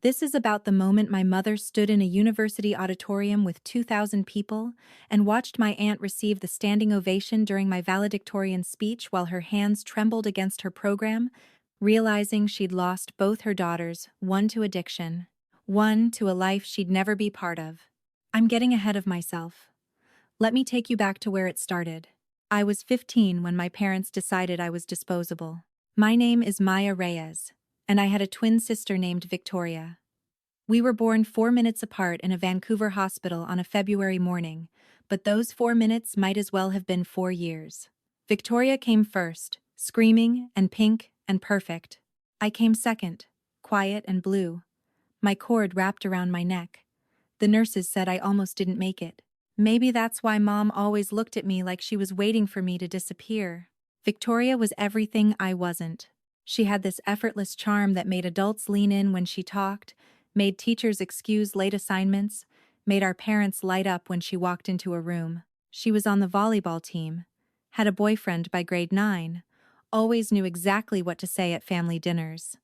This is about the moment my mother stood in a university auditorium with 2,000 people and watched my aunt receive the standing ovation during my valedictorian speech while her hands trembled against her program, realizing she'd lost both her daughters, one to addiction, one to a life she'd never be part of. I'm getting ahead of myself. Let me take you back to where it started. I was 15 when my parents decided I was disposable. My name is Maya Reyes, and I had a twin sister named Victoria. We were born 4 minutes apart in a Vancouver hospital on a February morning, but those 4 minutes might as well have been 4 years. Victoria came first, screaming and pink and perfect. I came second, quiet and blue. My cord wrapped around my neck. The nurses said I almost didn't make it. Maybe that's why Mom always looked at me like she was waiting for me to disappear. Victoria was everything I wasn't. She had this effortless charm that made adults lean in when she talked, made teachers excuse late assignments, made our parents light up when she walked into a room. She was on the volleyball team, had a boyfriend by grade 9, always knew exactly what to say at family dinners.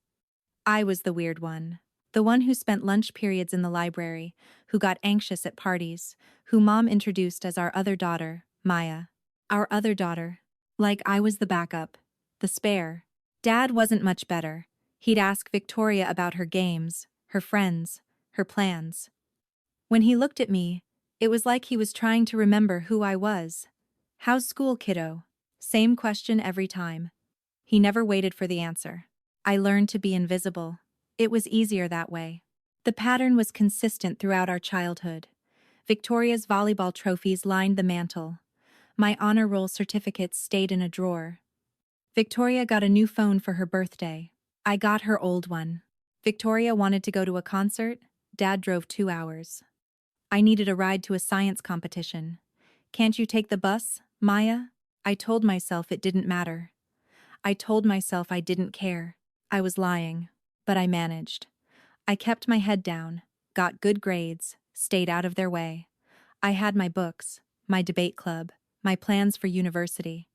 I was the weird one. The one who spent lunch periods in the library, who got anxious at parties, who Mom introduced as our other daughter, Maya. Our other daughter. Like I was the backup. The spare. Dad wasn't much better. He'd ask Victoria about her games, her friends, her plans. When he looked at me, it was like he was trying to remember who I was. How's school, kiddo? Same question every time. He never waited for the answer. I learned to be invisible. It was easier that way. The pattern was consistent throughout our childhood. Victoria's volleyball trophies lined the mantel. My honor roll certificates stayed in a drawer. Victoria got a new phone for her birthday. I got her old one. Victoria wanted to go to a concert. Dad drove 2 hours. I needed a ride to a science competition. Can't you take the bus, Maya? I told myself it didn't matter. I told myself I didn't care. I was lying. But I managed. I kept my head down, got good grades, stayed out of their way. I had my books, my debate club, my plans for university.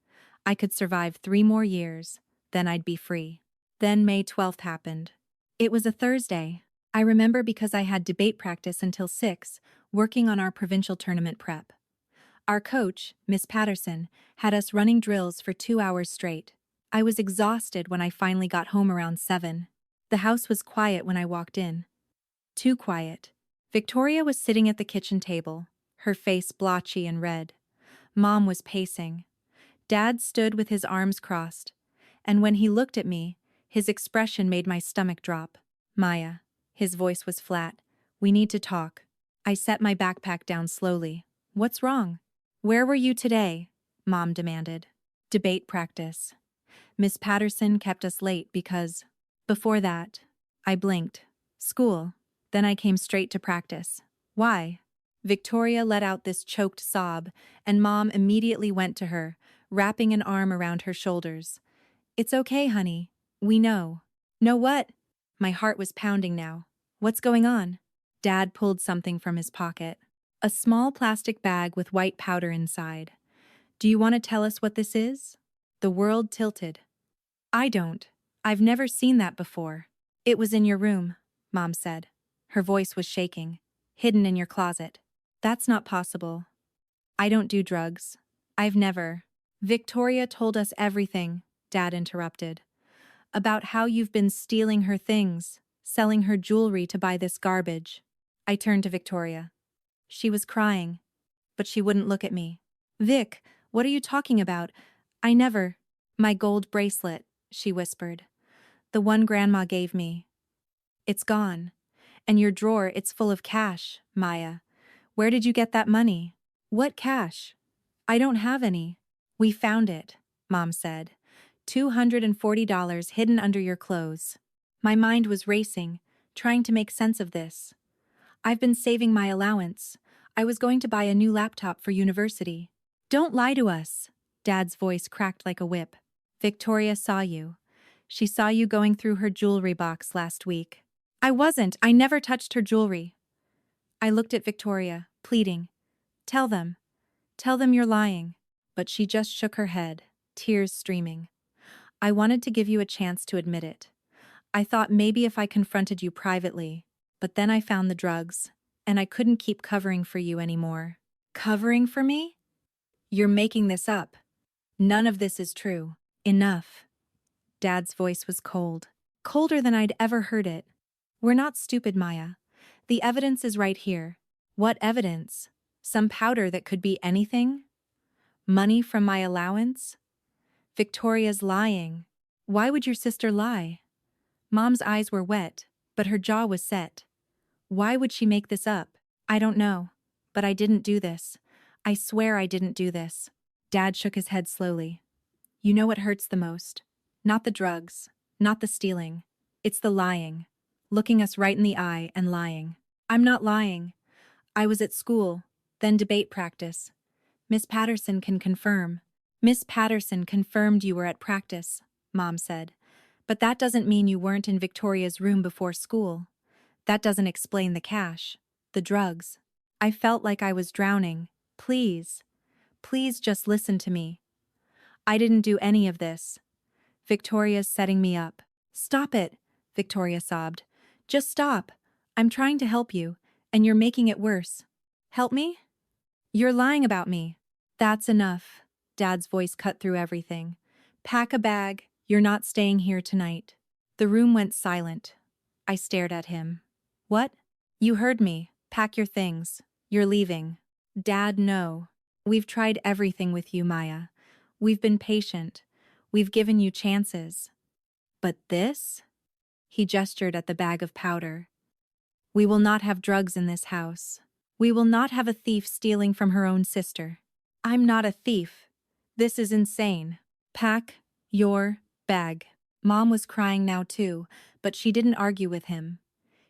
I could survive 3 more years, then I'd be free. Then May 12th happened. It was a Thursday. I remember because I had debate practice until 6, working on our provincial tournament prep. Our coach, Miss Patterson, had us running drills for 2 hours straight. I was exhausted when I finally got home around 7. The house was quiet when I walked in. Too quiet. Victoria was sitting at the kitchen table, her face blotchy and red. Mom was pacing. Dad stood with his arms crossed, and when he looked at me, his expression made my stomach drop. Maya. His voice was flat. We need to talk. I set my backpack down slowly. What's wrong? Where were you today? Mom demanded. Debate practice. Miss Patterson kept us late because... Before that, I blinked. School. Then I came straight to practice. Why? Victoria let out this choked sob, and Mom immediately went to her, wrapping an arm around her shoulders. It's okay, honey. We know. Know what? My heart was pounding now. What's going on? Dad pulled something from his pocket. A small plastic bag with white powder inside. Do you want to tell us what this is? The world tilted. I don't. I've never seen that before. It was in your room, Mom said. Her voice was shaking. Hidden in your closet. That's not possible. I don't do drugs. I've never. Victoria told us everything, Dad interrupted. About how you've been stealing her things, selling her jewelry to buy this garbage. I turned to Victoria. She was crying, but she wouldn't look at me. Vic, what are you talking about? I never. My gold bracelet, she whispered. The one Grandma gave me. It's gone. And your drawer, it's full of cash, Maya. Where did you get that money? What cash? I don't have any. We found it, Mom said. $240 hidden under your clothes. My mind was racing, trying to make sense of this. I've been saving my allowance. I was going to buy a new laptop for university. Don't lie to us. Dad's voice cracked like a whip. Victoria saw you. She saw you going through her jewelry box last week. I wasn't. I never touched her jewelry. I looked at Victoria, pleading. Tell them. Tell them you're lying. But she just shook her head, tears streaming. I wanted to give you a chance to admit it. I thought maybe if I confronted you privately, But then I found the drugs, and I couldn't keep covering for you anymore. Covering for me? You're making this up. None of this is true. Enough. Dad's voice was cold. Colder than I'd ever heard it. We're not stupid, Maya. The evidence is right here. What evidence? Some powder that could be anything? Money from my allowance? Victoria's lying. Why would your sister lie? Mom's eyes were wet, but her jaw was set. Why would she make this up? I don't know. But I didn't do this. I swear I didn't do this. Dad shook his head slowly. You know what hurts the most? Not the drugs, not the stealing. It's the lying. Looking us right in the eye and lying. I'm not lying. I was at school, then debate practice. Miss Patterson can confirm. Miss Patterson confirmed you were at practice, Mom said. But that doesn't mean you weren't in Victoria's room before school. That doesn't explain the cash, the drugs. I felt like I was drowning. Please. Please just listen to me. I didn't do any of this. Victoria's setting me up. Stop it, Victoria sobbed. Just stop. I'm trying to help you, and you're making it worse. Help me? You're lying about me. That's enough. Dad's voice cut through everything. Pack a bag. You're not staying here tonight. The room went silent. I stared at him. What? You heard me. Pack your things. You're leaving. Dad, no. We've tried everything with you, Maya. We've been patient. We've given you chances. But this? He gestured at the bag of powder. We will not have drugs in this house. We will not have a thief stealing from her own sister. I'm not a thief. This is insane. Pack your bag. Mom was crying now too, but she didn't argue with him.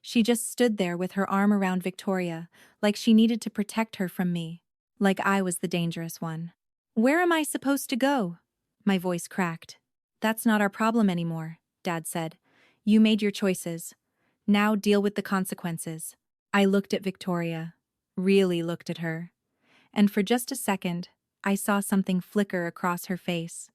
She just stood there with her arm around Victoria, like she needed to protect her from me, like I was the dangerous one. Where am I supposed to go? My voice cracked. That's not our problem anymore, Dad said. You made your choices. Now deal with the consequences. I looked at Victoria, really looked at her. And for just a second, I saw something flicker across her face.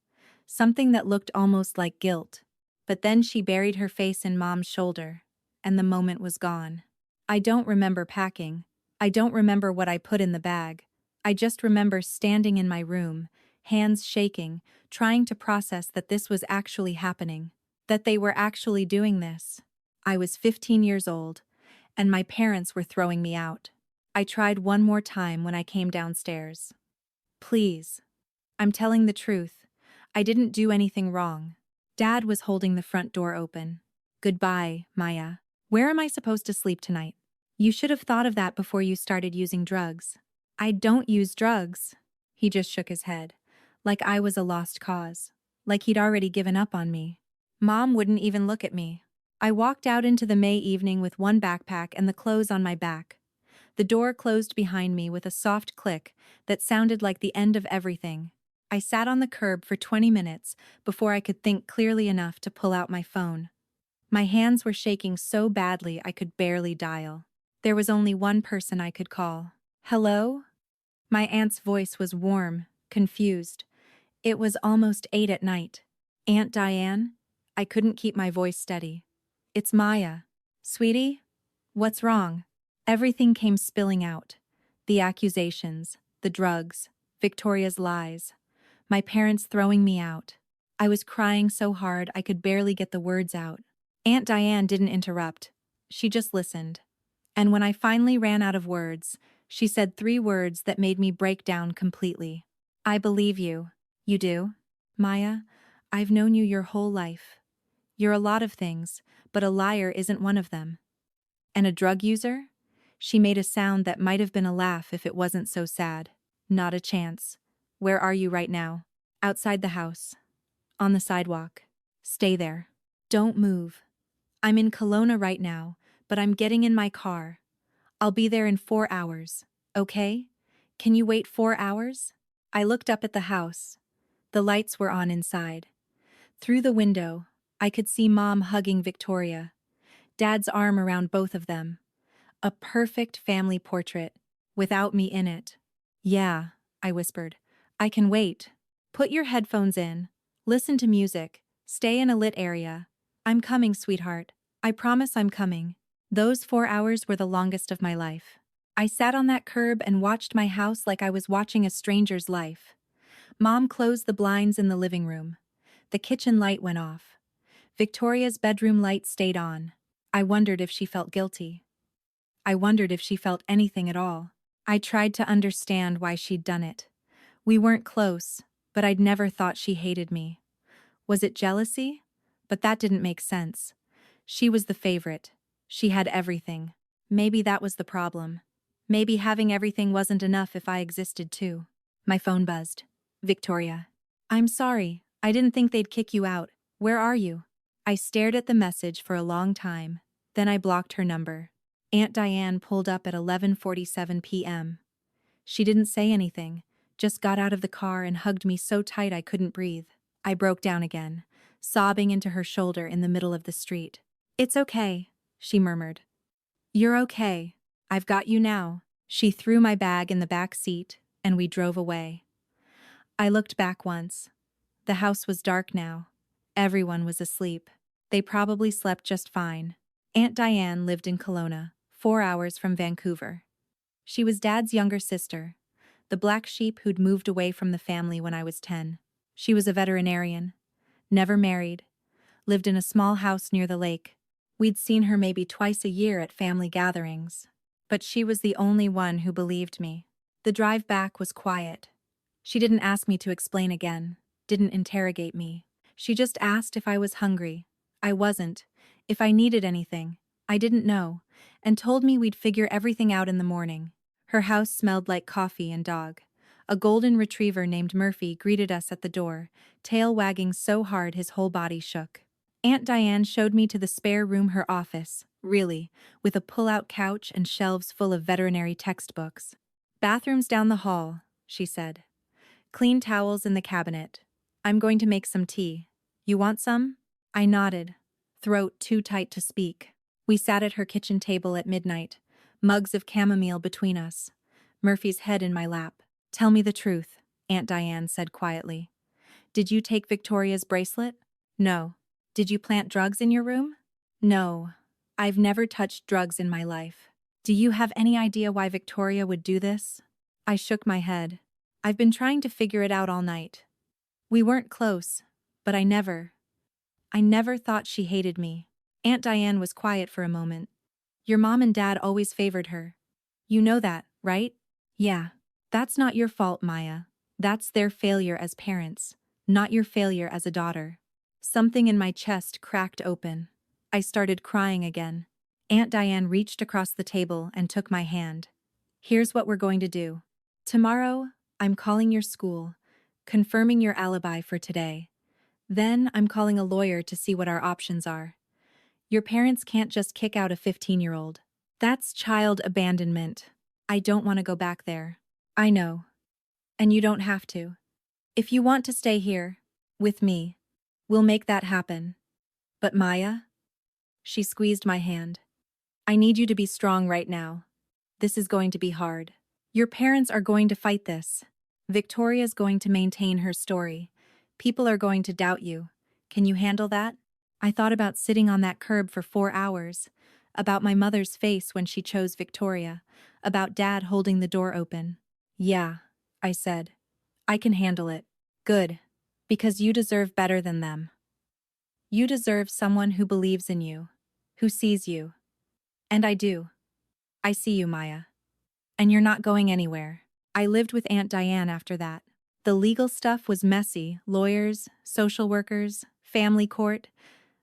Something that looked almost like guilt. But then she buried her face in Mom's shoulder, and the moment was gone. I don't remember packing. I don't remember what I put in the bag. I just remember standing in my room, hands shaking, trying to process that this was actually happening, that they were actually doing this. I was 15 years old, and my parents were throwing me out. I tried one more time when I came downstairs. Please. I'm telling the truth. I didn't do anything wrong. Dad was holding the front door open. Goodbye, Maya. Where am I supposed to sleep tonight? You should have thought of that before you started using drugs. I don't use drugs. He just shook his head, like I was a lost cause, like he'd already given up on me. Mom wouldn't even look at me. I walked out into the May evening with one backpack and the clothes on my back. The door closed behind me with a soft click that sounded like the end of everything. I sat on the curb for 20 minutes before I could think clearly enough to pull out my phone. My hands were shaking so badly I could barely dial. There was only one person I could call. Hello? My aunt's voice was warm, confused. It was almost 8 at night. Aunt Diane? I couldn't keep my voice steady. It's Maya. Sweetie? What's wrong? Everything came spilling out. The accusations, the drugs, Victoria's lies. My parents throwing me out. I was crying so hard I could barely get the words out. Aunt Diane didn't interrupt. She just listened. And when I finally ran out of words, she said 3 words that made me break down completely. I believe you. You do? Maya, I've known you your whole life. You're a lot of things, but a liar isn't one of them. And a drug user? She made a sound that might have been a laugh if it wasn't so sad. Not a chance. Where are you right now? Outside the house. On the sidewalk. Stay there. Don't move. I'm in Kelowna right now, but I'm getting in my car. I'll be there in 4 hours, okay? Can you wait 4 hours? I looked up at the house. The lights were on inside. Through the window, I could see Mom hugging Victoria. Dad's arm around both of them. A perfect family portrait, without me in it. Yeah, I whispered. I can wait. Put your headphones in. Listen to music. Stay in a lit area. I'm coming, sweetheart. I promise I'm coming. Those 4 hours were the longest of my life. I sat on that curb and watched my house like I was watching a stranger's life. Mom closed the blinds in the living room. The kitchen light went off. Victoria's bedroom light stayed on. I wondered if she felt guilty. I wondered if she felt anything at all. I tried to understand why she'd done it. We weren't close, but I'd never thought she hated me. Was it jealousy? But that didn't make sense. She was the favorite. She had everything. Maybe that was the problem. Maybe having everything wasn't enough if I existed too. My phone buzzed. Victoria. I'm sorry. I didn't think they'd kick you out. Where are you? I stared at the message for a long time. Then I blocked her number. Aunt Diane pulled up at 11:47 p.m. She didn't say anything, just got out of the car and hugged me so tight I couldn't breathe. I broke down again, sobbing into her shoulder in the middle of the street. It's okay, she murmured. You're okay. I've got you now. She threw my bag in the back seat, and we drove away. I looked back once. The house was dark now. Everyone was asleep. They probably slept just fine. Aunt Diane lived in Kelowna, 4 hours from Vancouver. She was Dad's younger sister, the black sheep who'd moved away from the family when I was 10. She was a veterinarian, never married, lived in a small house near the lake. We'd seen her maybe twice a year at family gatherings, but she was the only one who believed me. The drive back was quiet. She didn't ask me to explain again, didn't interrogate me. She just asked if I was hungry. I wasn't. If I needed anything. I didn't know, and told me we'd figure everything out in the morning. Her house smelled like coffee and dog. A golden retriever named Murphy greeted us at the door, tail wagging so hard his whole body shook. Aunt Diane showed me to the spare room, her office, really, with a pull-out couch and shelves full of veterinary textbooks. Bathrooms down the hall, she said. Clean towels in the cabinet. I'm going to make some tea. You want some? I nodded, throat too tight to speak. We sat at her kitchen table at midnight, mugs of chamomile between us, Murphy's head in my lap. Tell me the truth, Aunt Diane said quietly. Did you take Victoria's bracelet? No. Did you plant drugs in your room? No. I've never touched drugs in my life. Do you have any idea why Victoria would do this? I shook my head. I've been trying to figure it out all night. We weren't close, but I never thought she hated me. Aunt Diane was quiet for a moment. Your mom and dad always favored her. You know that, right? Yeah. That's not your fault, Maya. That's their failure as parents, not your failure as a daughter. Something in my chest cracked open. I started crying again. Aunt Diane reached across the table and took my hand. Here's what we're going to do. Tomorrow, I'm calling your school, confirming your alibi for today. Then I'm calling a lawyer to see what our options are. Your parents can't just kick out a 15-year-old. That's child abandonment. I don't want to go back there. I know. And you don't have to. If you want to stay here, with me, we'll make that happen. But Maya? She squeezed my hand. I need you to be strong right now. This is going to be hard. Your parents are going to fight this. Victoria's going to maintain her story. People are going to doubt you. Can you handle that? I thought about sitting on that curb for 4 hours, about my mother's face when she chose Victoria, about Dad holding the door open. Yeah, I said. I can handle it. Good. Because you deserve better than them. You deserve someone who believes in you, who sees you. And I do. I see you, Maya. And you're not going anywhere. I lived with Aunt Diane after that. The legal stuff was messy, lawyers, social workers, family court.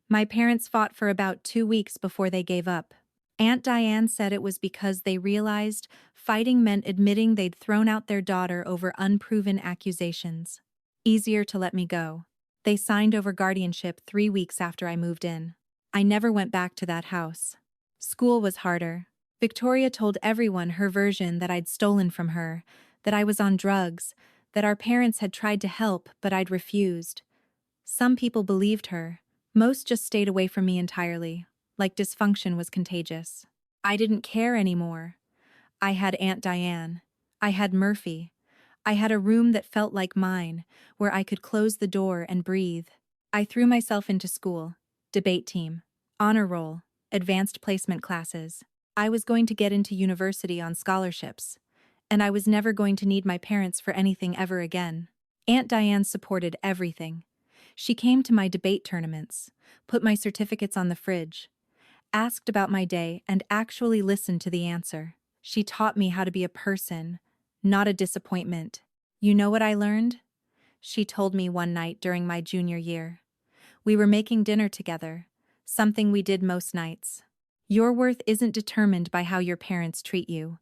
My parents fought for about 2 weeks before they gave up. Aunt Diane said it was because they realized fighting meant admitting they'd thrown out their daughter over unproven accusations. Easier to let me go. They signed over guardianship 3 weeks after I moved in. I never went back to that house. School was harder. Victoria told everyone her version, that I'd stolen from her, that I was on drugs, that our parents had tried to help but I'd refused. Some people believed her. Most just stayed away from me entirely, like dysfunction was contagious. I didn't care anymore. I had Aunt Diane. I had Murphy. I had a room that felt like mine, where I could close the door and breathe. I threw myself into school. Debate team. Honor roll. advanced placement classes. I was going to get into university on scholarships, and I was never going to need my parents for anything ever again. Aunt Diane supported everything. She came to my debate tournaments, put my certificates on the fridge, asked about my day, and actually listened to the answer. She taught me how to be a person, not a disappointment. You know what I learned? She told me one night during my junior year. We were making dinner together, something we did most nights. Your worth isn't determined by how your parents treat you.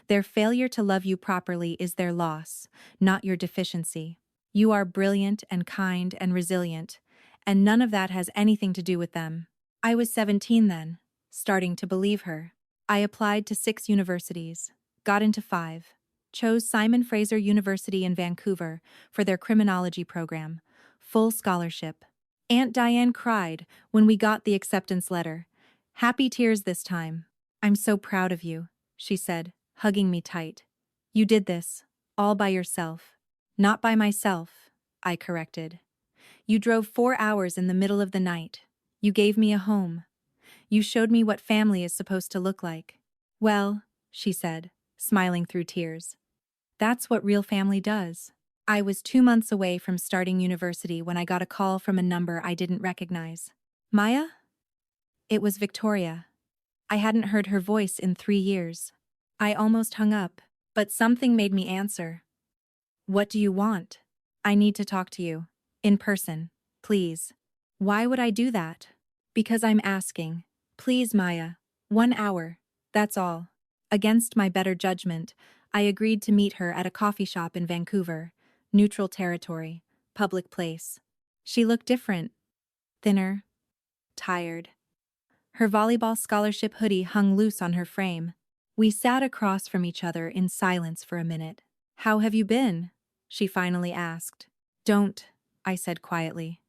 Their failure to love you properly is their loss, not your deficiency. You are brilliant and kind and resilient, and none of that has anything to do with them. I was 17 then, starting to believe her. I applied to 6 universities, got into 5, chose Simon Fraser University in Vancouver for their criminology program, full scholarship. Aunt Diane cried when we got the acceptance letter. Happy tears this time. I'm so proud of you, she said, hugging me tight. You did this, all by yourself. Not by myself, I corrected. You drove 4 hours in the middle of the night. You gave me a home. You showed me what family is supposed to look like. Well, she said, smiling through tears. That's what real family does. I was 2 months away from starting university when I got a call from a number I didn't recognize. Maya? It was Victoria. I hadn't heard her voice in 3 years. I almost hung up, but something made me answer. What do you want? I need to talk to you. In person, please. Why would I do that? Because I'm asking. Please, Maya. 1 hour. That's all. Against my better judgment, I agreed to meet her at a coffee shop in Vancouver. Neutral territory. Public place. She looked different. Thinner. Tired. Her volleyball scholarship hoodie hung loose on her frame. We sat across from each other in silence for a minute. How have you been? She finally asked. Don't, I said quietly.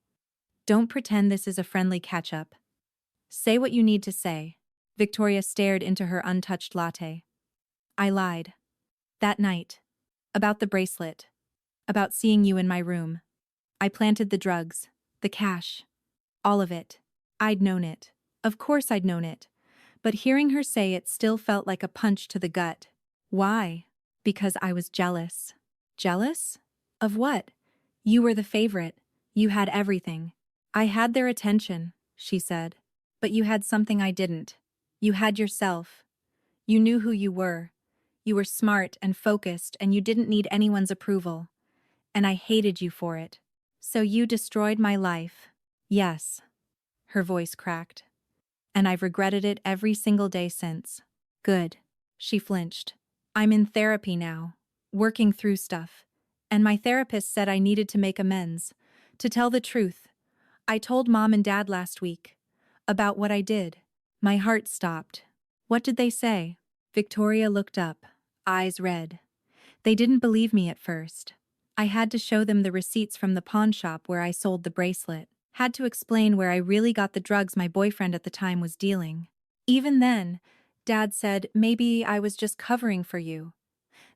Don't pretend this is a friendly catch-up. Say what you need to say. Victoria stared into her untouched latte. I lied. That night. About the bracelet. About seeing you in my room. I planted the drugs. The cash. All of it. I'd known it. Of course I'd known it. But hearing her say it still felt like a punch to the gut. Why? Because I was jealous. Jealous? Of what? You were the favorite. You had everything. I had their attention, she said. But you had something I didn't. You had yourself. You knew who you were. You were smart and focused, and you didn't need anyone's approval. And I hated you for it. So you destroyed my life. Yes. Her voice cracked. And I've regretted it every single day since. Good. She flinched. I'm in therapy now, working through stuff. And my therapist said I needed to make amends. To tell the truth, I told Mom and Dad last week about what I did. My heart stopped. What did they say? Victoria looked up, eyes red. They didn't believe me at first. I had to show them the receipts from the pawn shop where I sold the bracelet. Had to explain where I really got the drugs my boyfriend at the time was dealing. Even then, Dad said maybe I was just covering for you.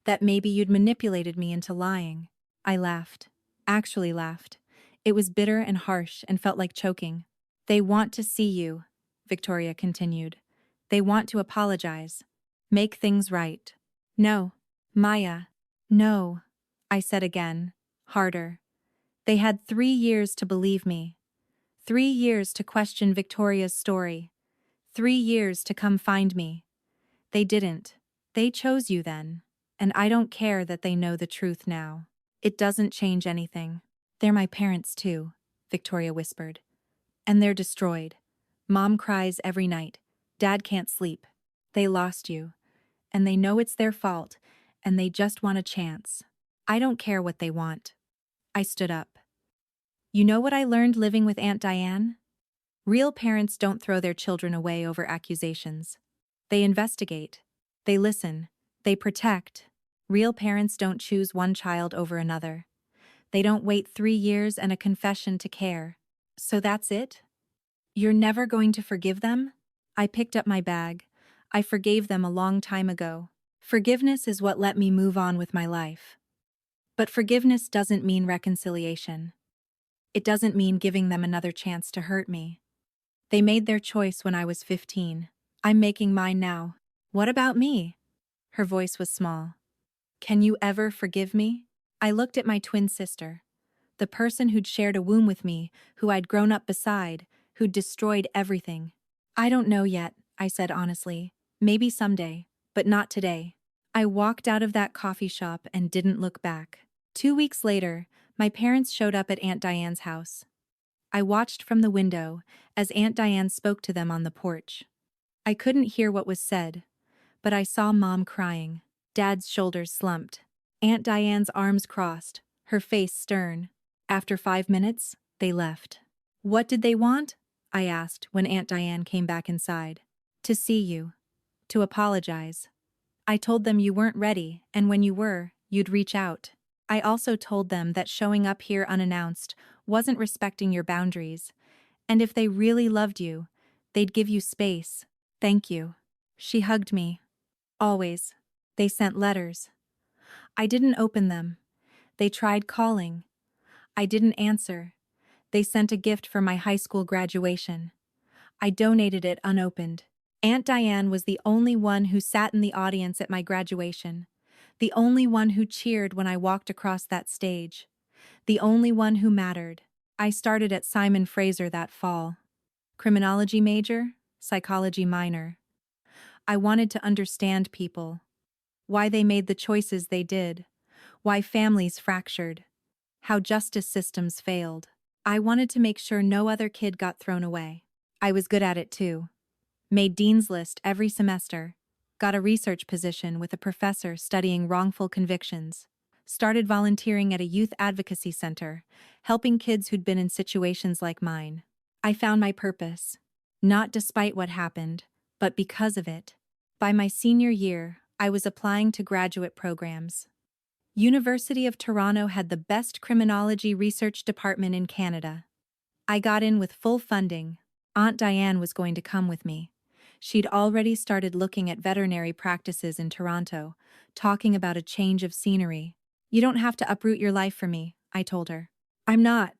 That maybe you'd manipulated me into lying. I laughed. Actually laughed. It was bitter and harsh and felt like choking. They want to see you, Victoria continued. They want to apologize. Make things right. No, Maya. No, I said again, harder. They had 3 years to believe me. 3 years to question Victoria's story. 3 years to come find me. They didn't. They chose you then. And I don't care that they know the truth now. It doesn't change anything. They're my parents too, Victoria whispered. And they're destroyed. Mom cries every night. Dad can't sleep. They lost you. And they know it's their fault, and they just want a chance. I don't care what they want. I stood up. You know what I learned living with Aunt Diane? Real parents don't throw their children away over accusations. They investigate. They listen. They protect. Real parents don't choose one child over another. They don't wait 3 years and a confession to care. So that's it? You're never going to forgive them? I picked up my bag. I forgave them a long time ago. Forgiveness is what let me move on with my life. But forgiveness doesn't mean reconciliation. It doesn't mean giving them another chance to hurt me. They made their choice when I was 15. I'm making mine now. What about me? Her voice was small. Can you ever forgive me? I looked at my twin sister, the person who'd shared a womb with me, who I'd grown up beside, who'd destroyed everything. I don't know yet, I said honestly. Maybe someday, but not today. I walked out of that coffee shop and didn't look back. 2 weeks later, my parents showed up at Aunt Diane's house. I watched from the window as Aunt Diane spoke to them on the porch. I couldn't hear what was said, but I saw Mom crying. Dad's shoulders slumped. Aunt Diane's arms crossed, her face stern. After 5 minutes, they left. What did they want? I asked when Aunt Diane came back inside. To see you. To apologize. I told them you weren't ready, and when you were, you'd reach out. I also told them that showing up here unannounced wasn't respecting your boundaries, and if they really loved you, they'd give you space. Thank you. She hugged me. Always. They sent letters. I didn't open them. They tried calling. I didn't answer. They sent a gift for my high school graduation. I donated it unopened. Aunt Diane was the only one who sat in the audience at my graduation. The only one who cheered when I walked across that stage. The only one who mattered. I started at Simon Fraser that fall. Criminology major, psychology minor. I wanted to understand people. Why they made the choices they did. Why families fractured. How justice systems failed. I wanted to make sure no other kid got thrown away. I was good at it too. Made Dean's List every semester. Got a research position with a professor studying wrongful convictions. Started volunteering at a youth advocacy center, helping kids who'd been in situations like mine. I found my purpose. Not despite what happened, but because of it. By my senior year, I was applying to graduate programs. University of Toronto had the best criminology research department in Canada. I got in with full funding. Aunt Diane was going to come with me. She'd already started looking at veterinary practices in Toronto, talking about a change of scenery. You don't have to uproot your life for me, I told her. I'm not,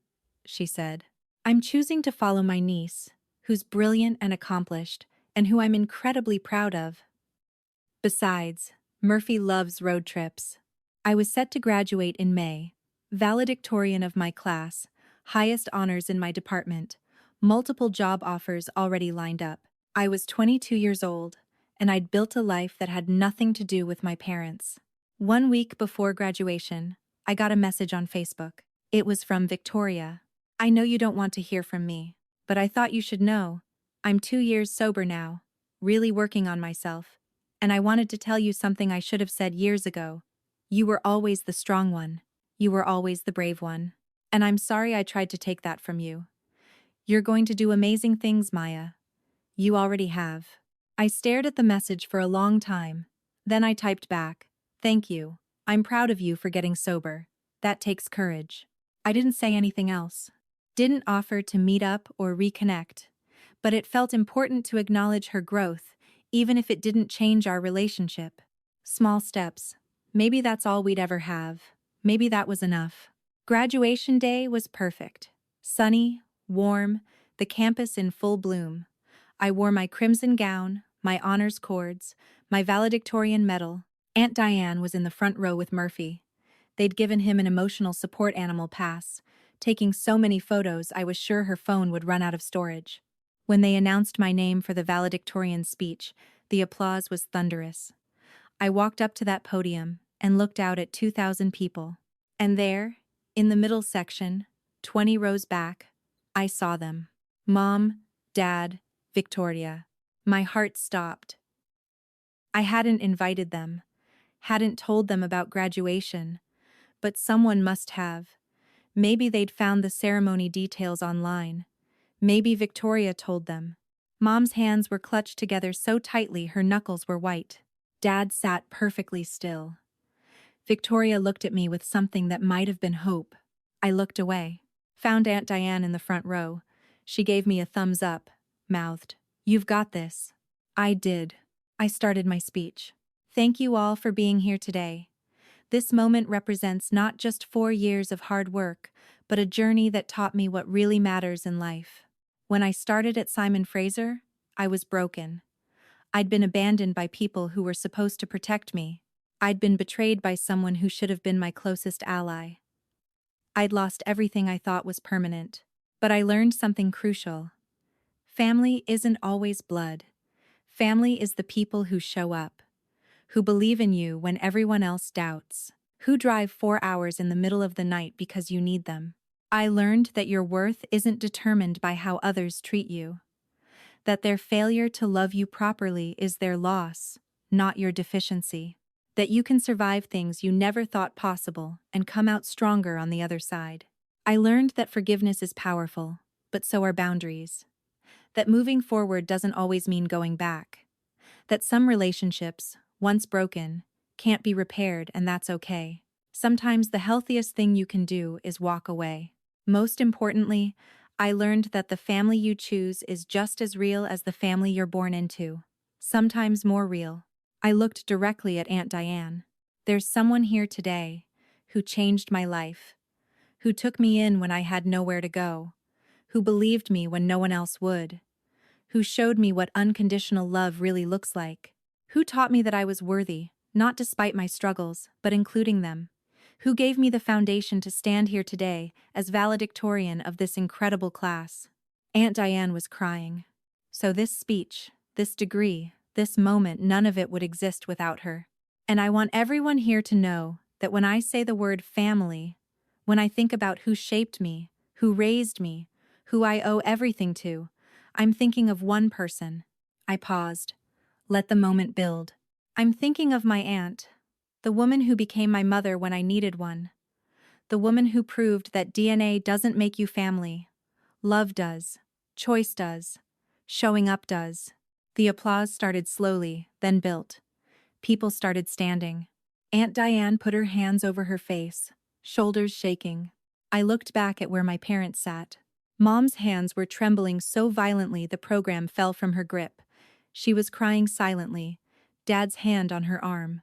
she said. I'm choosing to follow my niece, who's brilliant and accomplished, and who I'm incredibly proud of. Besides, Murphy loves road trips. I was set to graduate in May, valedictorian of my class, highest honors in my department, multiple job offers already lined up. I was 22 years old, and I'd built a life that had nothing to do with my parents. 1 week before graduation, I got a message on Facebook. It was from Victoria. I know you don't want to hear from me, but I thought you should know. I'm 2 years sober now, really working on myself, and I wanted to tell you something I should have said years ago. You were always the strong one. You were always the brave one. And I'm sorry I tried to take that from you. You're going to do amazing things, Maya. You already have. I stared at the message for a long time. Then I typed back, "Thank you. I'm proud of you for getting sober. That takes courage." I didn't say anything else. Didn't offer to meet up or reconnect. But it felt important to acknowledge her growth, even if it didn't change our relationship. Small steps. Maybe that's all we'd ever have. Maybe that was enough. Graduation day was perfect. Sunny, warm, the campus in full bloom. I wore my crimson gown, my honors cords, my valedictorian medal. Aunt Diane was in the front row with Murphy. They'd given him an emotional support animal pass, taking so many photos I was sure her phone would run out of storage. When they announced my name for the valedictorian speech, the applause was thunderous. I walked up to that podium and looked out at 2,000 people. And there, in the middle section, 20 rows back, I saw them. Mom, Dad, Victoria. My heart stopped. I hadn't invited them, hadn't told them about graduation, but someone must have. Maybe they'd found the ceremony details online. Maybe Victoria told them. Mom's hands were clutched together so tightly her knuckles were white. Dad sat perfectly still. Victoria looked at me with something that might have been hope. I looked away. Found Aunt Diane in the front row. She gave me a thumbs up, mouthed, "You've got this." I did. I started my speech. Thank you all for being here today. This moment represents not just 4 years of hard work, but a journey that taught me what really matters in life. When I started at Simon Fraser, I was broken. I'd been abandoned by people who were supposed to protect me. I'd been betrayed by someone who should have been my closest ally. I'd lost everything I thought was permanent. But I learned something crucial. Family isn't always blood. Family is the people who show up, who believe in you when everyone else doubts, who drive 4 hours in the middle of the night because you need them. I learned that your worth isn't determined by how others treat you, that their failure to love you properly is their loss, not your deficiency, that you can survive things you never thought possible and come out stronger on the other side. I learned that forgiveness is powerful, but so are boundaries, that moving forward doesn't always mean going back, that some relationships, once broken, can't be repaired, and that's okay. Sometimes the healthiest thing you can do is walk away. Most importantly, I learned that the family you choose is just as real as the family you're born into, sometimes more real. I looked directly at Aunt Diane. There's someone here today who changed my life, who took me in when I had nowhere to go, who believed me when no one else would, who showed me what unconditional love really looks like, who taught me that I was worthy, not despite my struggles, but including them, who gave me the foundation to stand here today as valedictorian of this incredible class. Aunt Diane was crying. So this speech, this degree, this moment, none of it would exist without her. And I want everyone here to know that when I say the word family, when I think about who shaped me, who raised me, who I owe everything to, I'm thinking of one person. I paused. Let the moment build. I'm thinking of my aunt, the woman who became my mother when I needed one. The woman who proved that DNA doesn't make you family. Love does. Choice does. Showing up does. The applause started slowly, then built. People started standing. Aunt Diane put her hands over her face, shoulders shaking. I looked back at where my parents sat. Mom's hands were trembling so violently the program fell from her grip. She was crying silently, Dad's hand on her arm.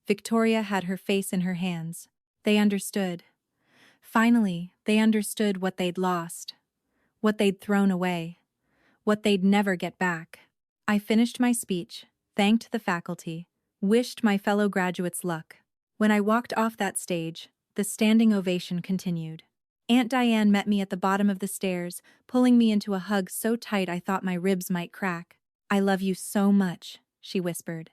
Victoria had her face in her hands. They understood. Finally, they understood what they'd lost, what they'd thrown away, what they'd never get back. I finished my speech, thanked the faculty, wished my fellow graduates luck. When I walked off that stage, the standing ovation continued. Aunt Diane met me at the bottom of the stairs, pulling me into a hug so tight I thought my ribs might crack. "I love you so much," she whispered.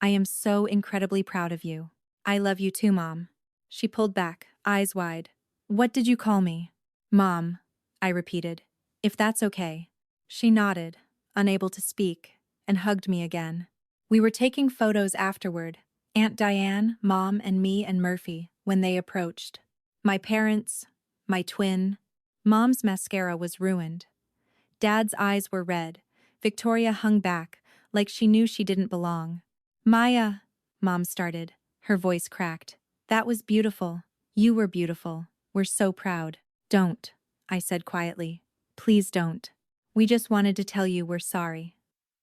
"I am so incredibly proud of you." "I love you too, Mom." She pulled back, eyes wide. "What did you call me?" "Mom," I repeated. "If that's okay." She nodded, unable to speak, and hugged me again. We were taking photos afterward, Aunt Diane, Mom, and me and Murphy, when they approached. My parents, my twin. Mom's mascara was ruined. Dad's eyes were red. Victoria hung back, like she knew she didn't belong. "Maya," Mom started. Her voice cracked. "That was beautiful. You were beautiful. We're so proud." "Don't," I said quietly. "Please don't. We just wanted to tell you we're sorry.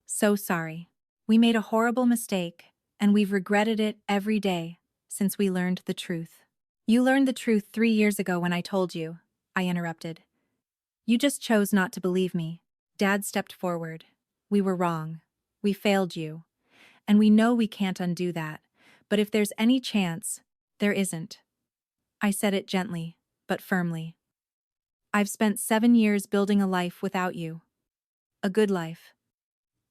So sorry. We made a horrible mistake, and we've regretted it every day since we learned the truth." "You learned the truth 3 years ago when I told you," I interrupted. "You just chose not to believe me." Dad stepped forward. "We were wrong. We failed you. And we know we can't undo that. But if there's any chance, there isn't." I said it gently, but firmly. "I've spent 7 years building a life without you. A good life.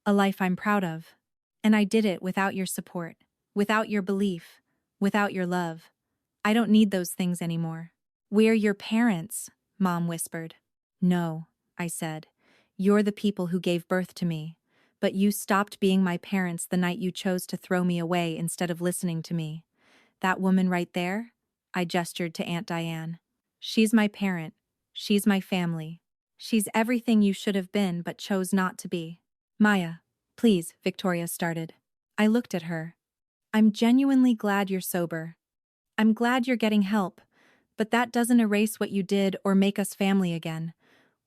A life I'm proud of. And I did it without your support, without your belief, without your love. I don't need those things anymore." "We're your parents," Mom whispered. "No," I said. "You're the people who gave birth to me. But you stopped being my parents the night you chose to throw me away instead of listening to me. That woman right there?" I gestured to Aunt Diane. "She's my parent. She's my family. She's everything you should have been but chose not to be." "Maya, please," Victoria started. I looked at her. "I'm genuinely glad you're sober. I'm glad you're getting help, but that doesn't erase what you did or make us family again.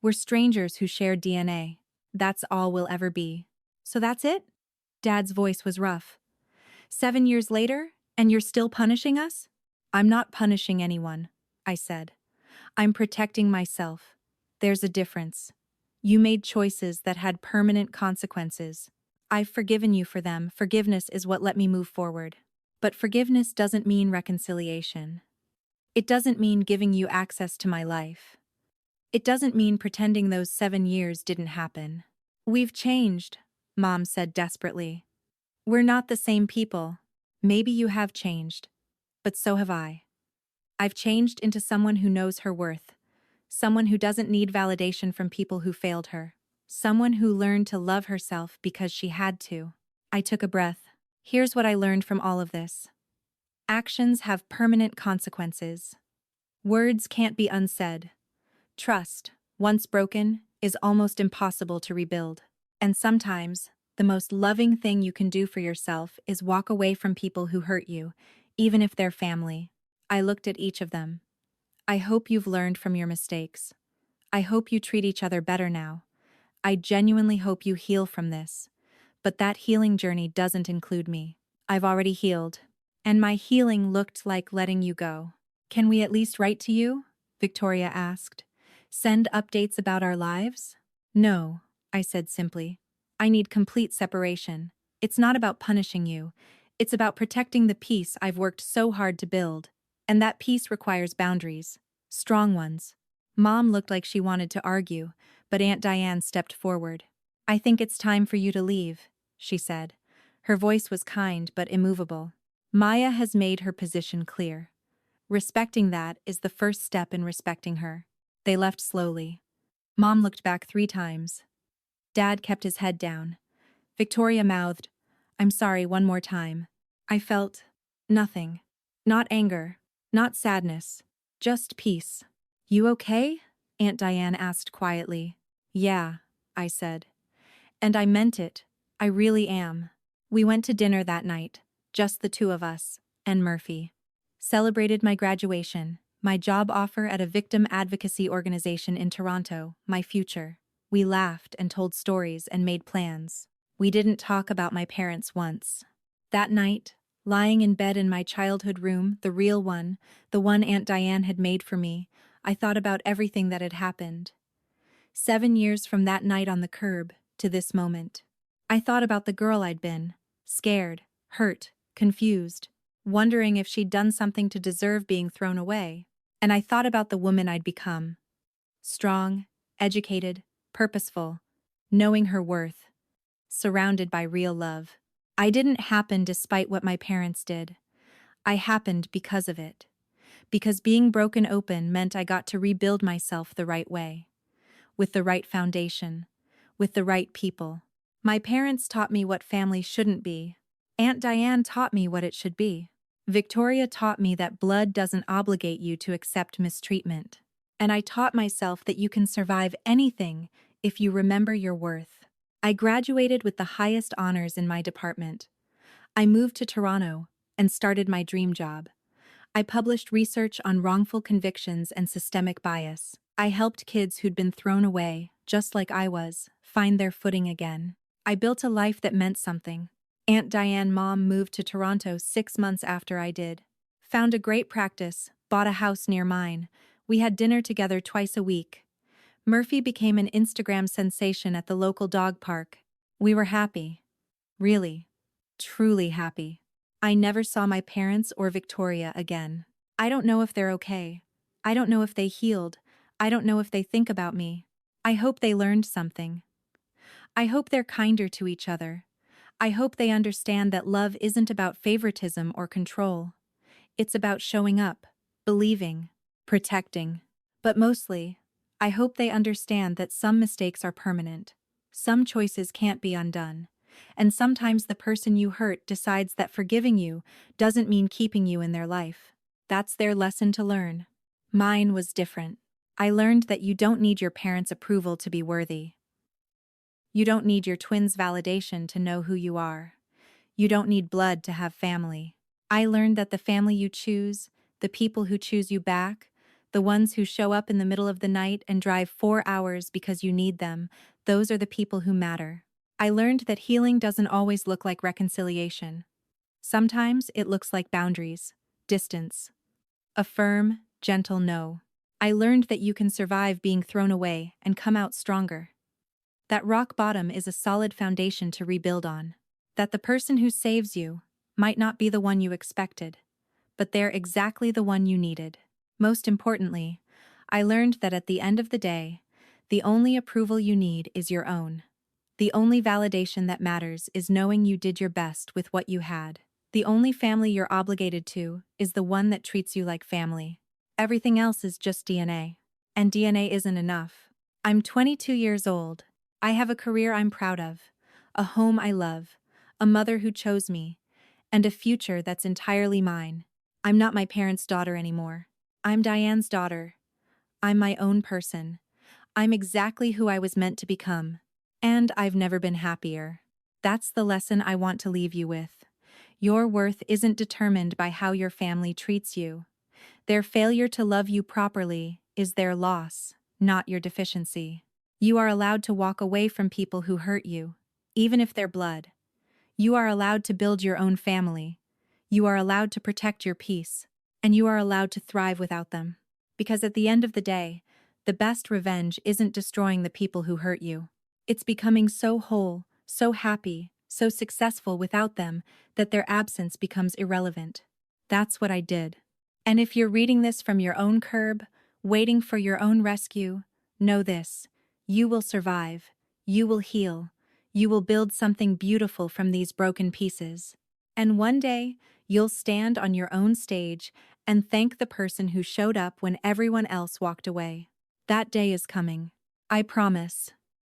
We're strangers who share DNA. That's all we'll ever be." "So that's it?" Dad's voice was rough. 7 years later, and you're still punishing us?" "I'm not punishing anyone," I said. "I'm protecting myself. There's a difference." You made choices that had permanent consequences. I've forgiven you for them. Forgiveness is what let me move forward. But forgiveness doesn't mean reconciliation. It doesn't mean giving you access to my life. It doesn't mean pretending those 7 years didn't happen. We've changed, Mom said desperately. We're not the same people. Maybe you have changed, but so have I. I've changed into someone who knows her worth, someone who doesn't need validation from people who failed her, someone who learned to love herself because she had to. I took a breath. Here's what I learned from all of this. Actions have permanent consequences. Words can't be unsaid. Trust, once broken, is almost impossible to rebuild. And sometimes, the most loving thing you can do for yourself is walk away from people who hurt you, even if they're family. I looked at each of them. I hope you've learned from your mistakes. I hope you treat each other better now. I genuinely hope you heal from this. But that healing journey doesn't include me. I've already healed. And my healing looked like letting you go. Can we at least write to you? Victoria asked. Send updates about our lives? No, I said simply. I need complete separation. It's not about punishing you. It's about protecting the peace I've worked so hard to build. And that peace requires boundaries. Strong ones. Mom looked like she wanted to argue, but Aunt Diane stepped forward. I think it's time for you to leave, she said. Her voice was kind but immovable. Maya has made her position clear. Respecting that is the first step in respecting her. They left slowly. Mom looked back 3 times. Dad kept his head down. Victoria mouthed, I'm sorry, one more time. I felt nothing. Not anger. Not sadness. Just peace. You okay? Aunt Diane asked quietly. Yeah, I said. And I meant it. I really am. We went to dinner that night, just the 2 of us, and Murphy. Celebrated my graduation, my job offer at a victim advocacy organization in Toronto, my future. We laughed and told stories and made plans. We didn't talk about my parents once. That night, lying in bed in my childhood room, the real one, the one Aunt Diane had made for me, I thought about everything that had happened. 7 years from that night on the curb to this moment. I thought about the girl I'd been, scared, hurt, confused, wondering if she'd done something to deserve being thrown away. And I thought about the woman I'd become. Strong, educated, purposeful, knowing her worth, surrounded by real love. I didn't happen despite what my parents did. I happened because of it. Because being broken open meant I got to rebuild myself the right way. With the right foundation. With the right people. My parents taught me what family shouldn't be. Aunt Diane taught me what it should be. Victoria taught me that blood doesn't obligate you to accept mistreatment. And I taught myself that you can survive anything if you remember your worth. I graduated with the highest honors in my department. I moved to Toronto and started my dream job. I published research on wrongful convictions and systemic bias. I helped kids who'd been thrown away, just like I was, find their footing again. I built a life that meant something. Aunt Diane Mom moved to Toronto 6 months after I did. Found a great practice, bought a house near mine. We had dinner together twice a week. Murphy became an Instagram sensation at the local dog park. We were happy. Really, truly happy. I never saw my parents or Victoria again. I don't know if they're okay. I don't know if they healed. I don't know if they think about me. I hope they learned something. I hope they're kinder to each other. I hope they understand that love isn't about favoritism or control. It's about showing up, believing, protecting. But mostly, I hope they understand that some mistakes are permanent. Some choices can't be undone. And sometimes the person you hurt decides that forgiving you doesn't mean keeping you in their life. That's their lesson to learn. Mine was different. I learned that you don't need your parents' approval to be worthy. You don't need your twins' validation to know who you are. You don't need blood to have family. I learned that the family you choose, the people who choose you back, the ones who show up in the middle of the night and drive 4 hours because you need them, those are the people who matter. I learned that healing doesn't always look like reconciliation. Sometimes it looks like boundaries, distance, a firm, gentle no. I learned that you can survive being thrown away and come out stronger. That rock bottom is a solid foundation to rebuild on. That the person who saves you might not be the one you expected, but they're exactly the one you needed. Most importantly, I learned that at the end of the day, the only approval you need is your own. The only validation that matters is knowing you did your best with what you had. The only family you're obligated to is the one that treats you like family. Everything else is just DNA. And DNA isn't enough. I'm 22 years old. I have a career I'm proud of, a home I love, a mother who chose me, and a future that's entirely mine. I'm not my parents' daughter anymore. I'm Diane's daughter. I'm my own person. I'm exactly who I was meant to become. And I've never been happier. That's the lesson I want to leave you with. Your worth isn't determined by how your family treats you. Their failure to love you properly is their loss, not your deficiency. You are allowed to walk away from people who hurt you, even if they're blood. You are allowed to build your own family. You are allowed to protect your peace. And you are allowed to thrive without them. Because at the end of the day, the best revenge isn't destroying the people who hurt you. It's becoming so whole, so happy, so successful without them that their absence becomes irrelevant. That's what I did. And if you're reading this from your own curb, waiting for your own rescue, know this: you will survive, you will heal, you will build something beautiful from these broken pieces. And one day, you'll stand on your own stage and thank the person who showed up when everyone else walked away. That day is coming. I promise.